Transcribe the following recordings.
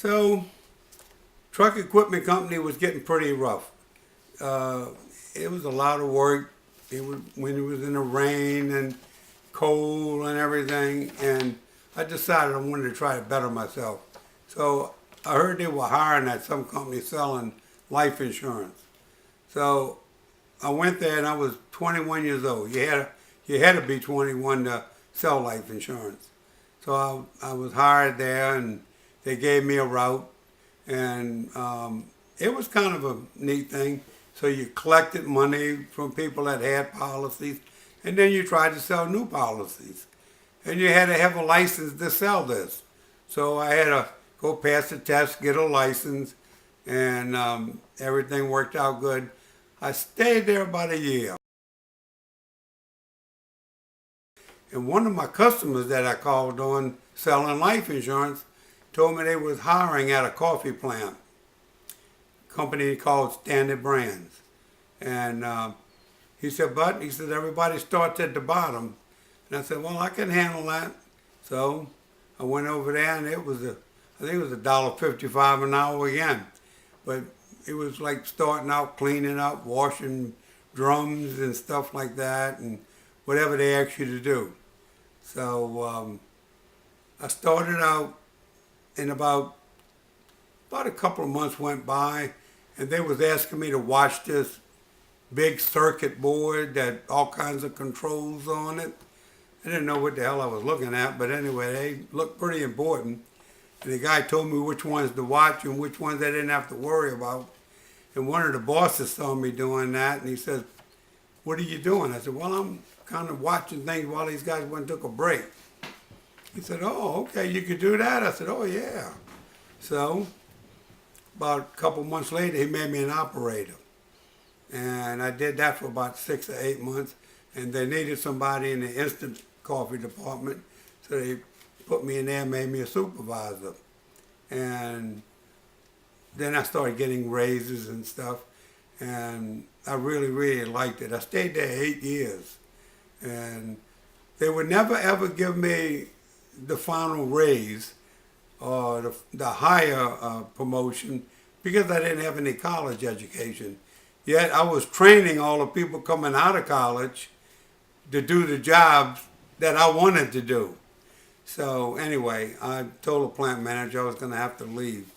So, truck equipment company was getting pretty rough. Uh, it was a lot of work. When it was in the rain and cold and everything, and I decided I wanted to try to better myself. So I heard they were hiring at some company selling life insurance. So I went there and I was 21 years old. You had to be 21 to sell life insurance. So I was hired there, and they gave me a route, and it was kind of a neat thing. So you collected money from people that had policies, and then you tried to sell new policies. And you had to have a license to sell this. So I had to go pass the test, get a license, and everything worked out good. I stayed there about a year. And one of my customers that I called on selling life insurance told me they was hiring at a coffee plant, company called Standard Brands. And he said, but, he said, everybody starts at the bottom. And I said, well, I can handle that. So I went over there, and I think it was $1.55 an hour again. But it was like starting out, cleaning up, washing drums and stuff like that, and whatever they ask you to do. So I started out, and about a couple of months went by, and they was asking me to watch this big circuit board that all kinds of controls on it. I didn't know what the hell I was looking at, but anyway, they looked pretty important. And the guy told me which ones to watch and which ones I didn't have to worry about. And one of the bosses saw me doing that, and he says, what are you doing? I said, well, I'm kind of watching things while these guys went and took a break. He said, oh, okay, you could do that? I said, oh, yeah. So about a couple months later, he made me an operator. And I did that for about 6 or 8 months. And they needed somebody in the instant coffee department. So they put me in there and made me a supervisor. And then I started getting raises and stuff. And I really, really liked it. I stayed there 8 years. And they would never, ever give me the final raise or the higher promotion because I didn't have any college education. Yet I was training all the people coming out of college to do the jobs that I wanted to do. So anyway, I told the plant manager I was going to have to leave.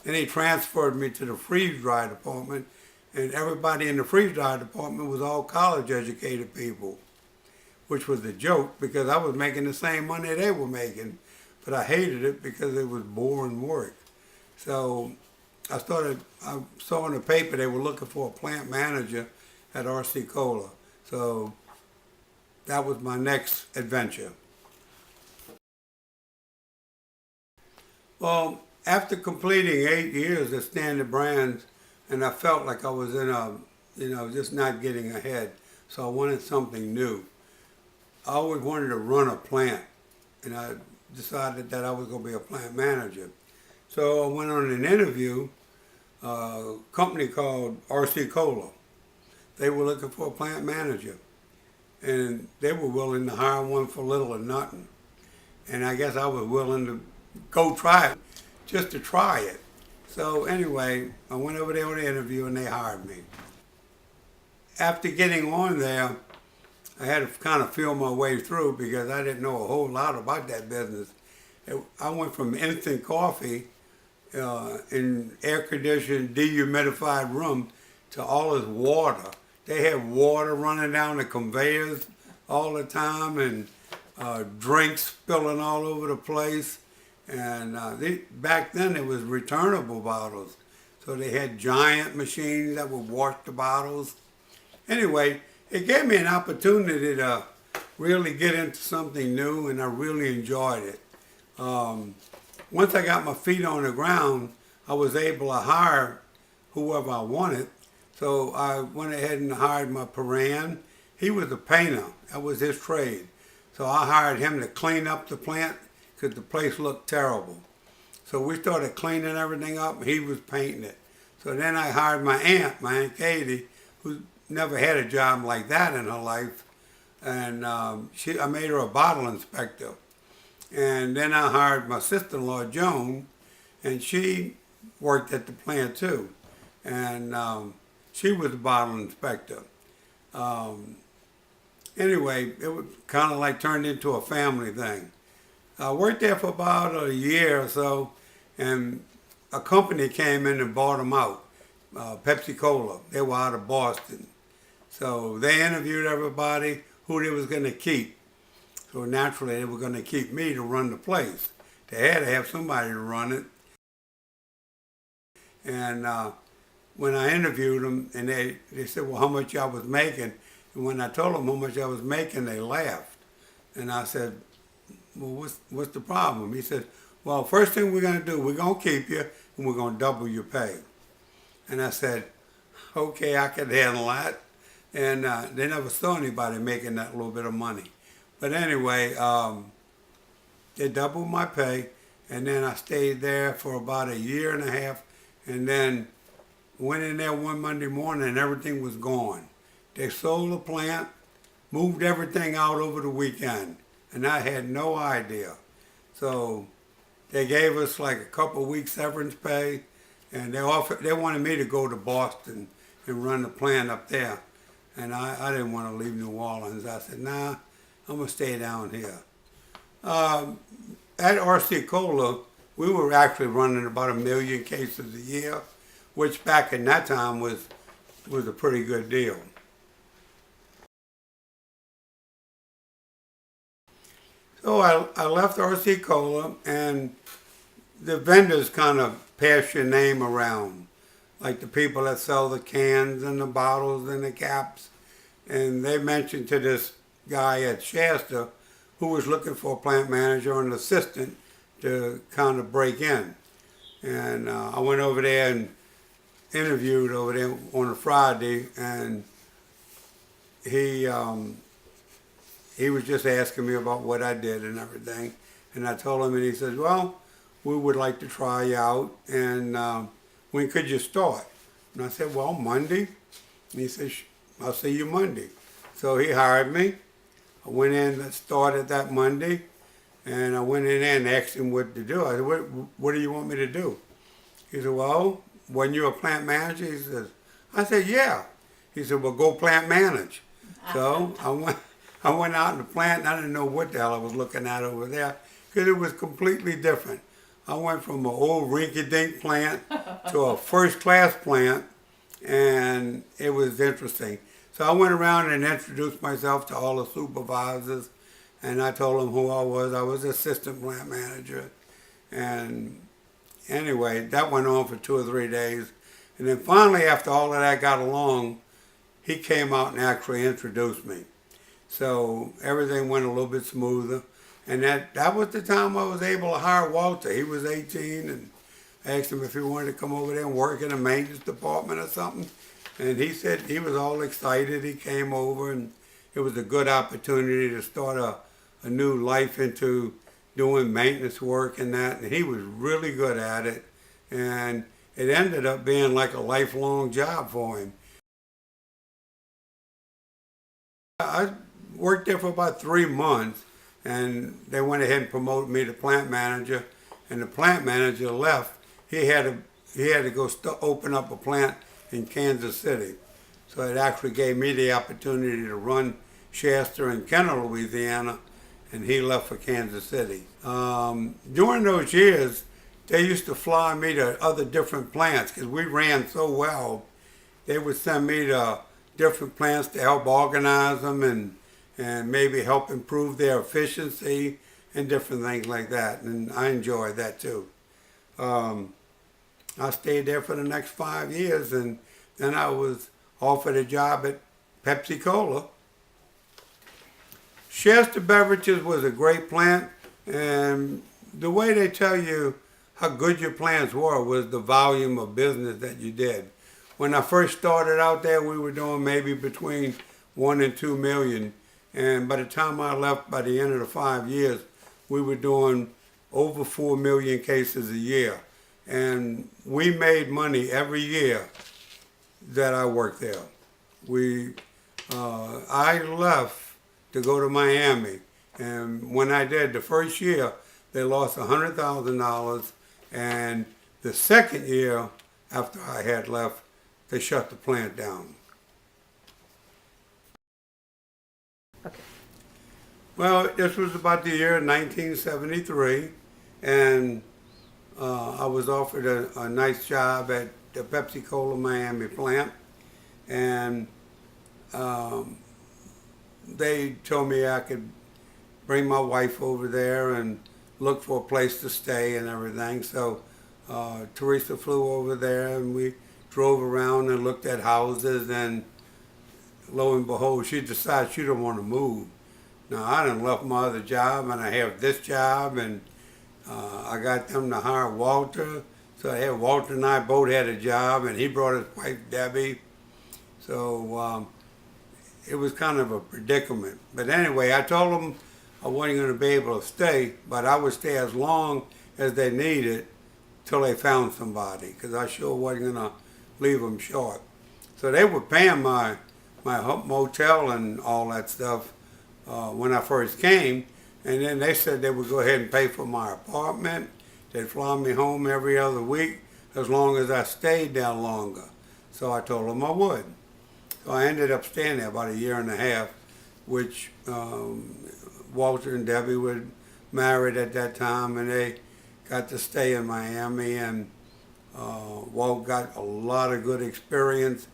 Then he transferred me to the freeze-dry department, and everybody in the freeze-dry department was all college-educated people, which was a joke because I was making the same money they were making, but I hated it because it was boring work. So I saw in the paper they were looking for a plant manager at RC Cola. So that was my next adventure. Well, after completing 8 years at Standard Brands, and I felt like I was just not getting ahead, so I wanted something new. I always wanted to run a plant, and I decided that I was going to be a plant manager. So I went on an interview, a company called RC Cola. They were looking for a plant manager, and they were willing to hire one for little or nothing. And I guess I was willing to go try it, just to try it. So anyway, I went over there on the interview, and they hired me. After getting on there, I had to kind of feel my way through because I didn't know a whole lot about that business. I went from instant coffee in air-conditioned, dehumidified room to all this water. They had water running down the conveyors all the time, and drinks spilling all over the place. And back then it was returnable bottles. So they had giant machines that would wash the bottles. Anyway, it gave me an opportunity to really get into something new, and I really enjoyed it. Once I got my feet on the ground, I was able to hire whoever I wanted. So I went ahead and hired my Paran. He was a painter. That was his trade. So I hired him to clean up the plant because the place looked terrible. So we started cleaning everything up, and he was painting it. So then I hired my Aunt Katie, who never had a job like that in her life, and I made her a bottle inspector. And then I hired my sister-in-law, Joan, and she worked at the plant too, and she was the bottle inspector. Anyway, it was kind of like turned into a family thing. I worked there for about a year or so, and a company came in and bought them out, Pepsi Cola. They were out of Boston. So they interviewed everybody who they was going to keep. So naturally, they were going to keep me to run the place. They had to have somebody to run it. And when I interviewed them, and they said, well, how much I was making? And when I told them how much I was making, they laughed. And I said, well, what's the problem? He said, well, first thing we're going to do, we're going to keep you, and we're going to double your pay. And I said, okay, I can handle that. And they never saw anybody making that little bit of money. But anyway, they doubled my pay, and then I stayed there for about a year and a half, and then went in there one Monday morning and everything was gone. They sold the plant, moved everything out over the weekend, and I had no idea. So they gave us like a couple of weeks severance pay, and they wanted me to go to Boston and run the plant up there. And I didn't want to leave New Orleans. I said, nah, I'm going to stay down here. At RC Cola, we were actually running about 1 million cases a year, which back in that time was a pretty good deal. So I left RC Cola, and the vendors kind of pass your name around, like the people that sell the cans and the bottles and the caps. And they mentioned to this guy at Shasta who was looking for a plant manager and assistant to kind of break in. And I went over there and interviewed over there on a Friday, and he was just asking me about what I did and everything. And I told him, and he said, well, we would like to try you out, and when could you start? And I said, well, Monday. And he said, I'll see you Monday. So he hired me. I went in and started that Monday, and I went in there and asked him what to do. I said, what do you want me to do? He said, well, when you're a plant manager, he says, I said, yeah. He said, well, go plant manage. So I went out in the plant, and I didn't know what the hell I was looking at over there, because it was completely different. I went from an old rinky-dink plant to a first-class plant, and it was interesting. So I went around and introduced myself to all the supervisors, and I told them who I was. I was assistant plant manager. And anyway, that went on for 2 or 3 days. And then finally, after all of that got along, he came out and actually introduced me. So everything went a little bit smoother. And that was the time I was able to hire Walter. He was 18, and I asked him if he wanted to come over there and work in the maintenance department or something. And he said he was all excited. He came over, and it was a good opportunity to start a new life into doing maintenance work and that. And he was really good at it. And it ended up being like a lifelong job for him. I worked there for about 3 months, and they went ahead and promoted me to plant manager. And the plant manager left. He had to go open up a plant in Kansas City. So it actually gave me the opportunity to run Shasta and Kenner, Louisiana, and he left for Kansas City. During those years, they used to fly me to other different plants because we ran so well. They would send me to different plants to help organize them and maybe help improve their efficiency and different things like that. And I enjoyed that too. I stayed there for the next 5 years, and then I was offered a job at Pepsi Cola. Shasta Beverages was a great plant, and the way they tell you how good your plants were was the volume of business that you did. When I first started out there, we were doing maybe between 1 and 2 million, and by the time I left, by the end of the 5 years, we were doing over 4 million cases a year. And we made money every year that I worked there. I left to go to Miami, and when I did, the first year, they lost $100,000, and The second year after I had left, they shut the plant down. Okay. Well, this was about the year 1973, and I was offered a nice job at the Pepsi Cola Miami plant, and they told me I could bring my wife over there and look for a place to stay and everything. So Teresa flew over there, and we drove around and looked at houses, and lo and behold, she decided she didn't want to move. Now, I done left my other job, and I have this job, and I got them to hire Walter. So I had Walter and I both had a job, and he brought his wife, Debbie. So it was kind of a predicament. But anyway, I told them I wasn't going to be able to stay, but I would stay as long as they needed till they found somebody, because I sure wasn't going to leave them short. So they were paying my motel and all that stuff when I first came, and then they said they would go ahead and pay for my apartment. They'd fly me home every other week as long as I stayed there longer. So I told them I would. So I ended up staying there about a year and a half, which Walter and Debbie were married at that time, and they got to stay in Miami, and Walt got a lot of good experience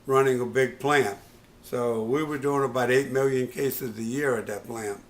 running a big plant. So we were doing about 8 million cases a year at that plant.